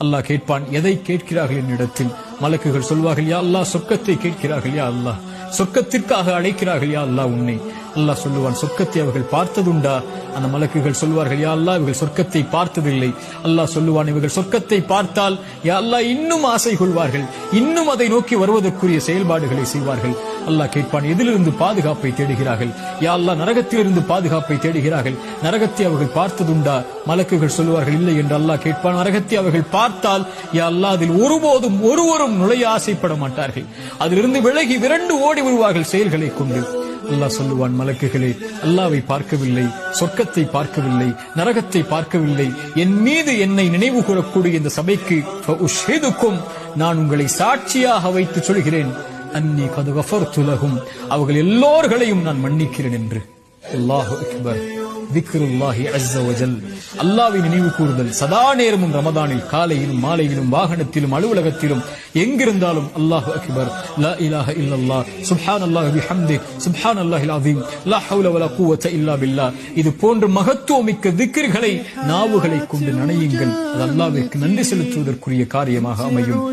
அல்லாஹ் கேட்பான், எதை கேட்கிறார்கள் என்னிடத்தில்? மலக்குகள் சொல்வார்கள், யா அல்லாஹ் சொர்க்கத்தை கேட்கிறார்கள், யா அல்லாஹ் சொர்க்கத்திற்காக அழைக்கிறார்கள், யா அல்லாஹ் உன்னை. அல்லாஹ் சொல்லுவான், சொர்க்கத்தை அவர்கள் பார்த்ததுண்டா? அந்த மலக்குகள் சொல்வார்கள், யா அல்லாஹ் இவர்கள் சொர்க்கத்தை பார்த்ததில்லை. அல்லாஹ் சொல்லுவான், இவர்கள் சொர்க்கத்தை பார்த்தால் யா அல்லாஹ் இன்னும் ஆசை கொள்வார்கள், இன்னும் அதை நோக்கி வருவதற்குரிய செயல்பாடுகளை செய்வார்கள். அல்லாஹ் கேட்பான், எதிலிருந்து பாதுகாப்பை தேடுகிறார்கள்? யா அல்லாஹ் நரகத்திலிருந்து பாதுகாப்பை தேடுகிறார்கள், நரகத்தை அவர்கள் பார்த்ததுண்டா? மலக்குகள் சொல்லுவார்கள், இல்லை என்று அல்லாஹ் கேட்பான், நரகத்தை அவர்கள் பார்த்தால் யா அல்லாஹ் அதில் ஒருபோதும் ஒருவரும் நுழைய ஆசைப்பட மாட்டார்கள், அதிலிருந்து விலகி விரண்டு ஓடி வருவார்கள் செயல்களை கொண்டு. அல்லாஹ் சொல்லுவான், மலக்குகளே, அல்லாஹ்வை பார்க்கவில்லை, சொர்க்கத்தை பார்க்கவில்லை, நரகத்தை பார்க்கவில்லை, என் மீது என்னை நினைவு கூறக்கூடிய இந்த சபைக்கு நான் உங்களை சாட்சியாக வைத்து சொல்கிறேன், அன்னி கது கஃபர்து லஹும், அவர்கள் எல்லோர்களையும் நான் மன்னிக்கிறேன் என்று. அல்லாஹு அக்பர். திக்ருல்லாஹி அஸ்ஸ வஜல், அல்லாஹ்வை நினைவு கூறுதல் சதா நேரமும் ரமதானில், காலையிலும் மாலையிலும், வாகனத்திலும், அலுவலகத்திலும், எங்கிருந்தாலும் அல்லாஹு அக்பர், லா இலாஹ இல்லல்லாஹ், சுப்ஹானல்லாஹி பிஹம்தி, சுப்ஹானல்லாஹில் அஸீம், லா ஹவ்ல வலா குவத்த இல்லா பில்லாஹ். இது போன்ற மகத்துவமிக்க திக்ர்களை நாவுகளை கொண்டு நனையுங்கள். அது அல்லாஹ்விற்கு நன்றி செலுத்துவதற்குரிய காரியமாக அமையும்.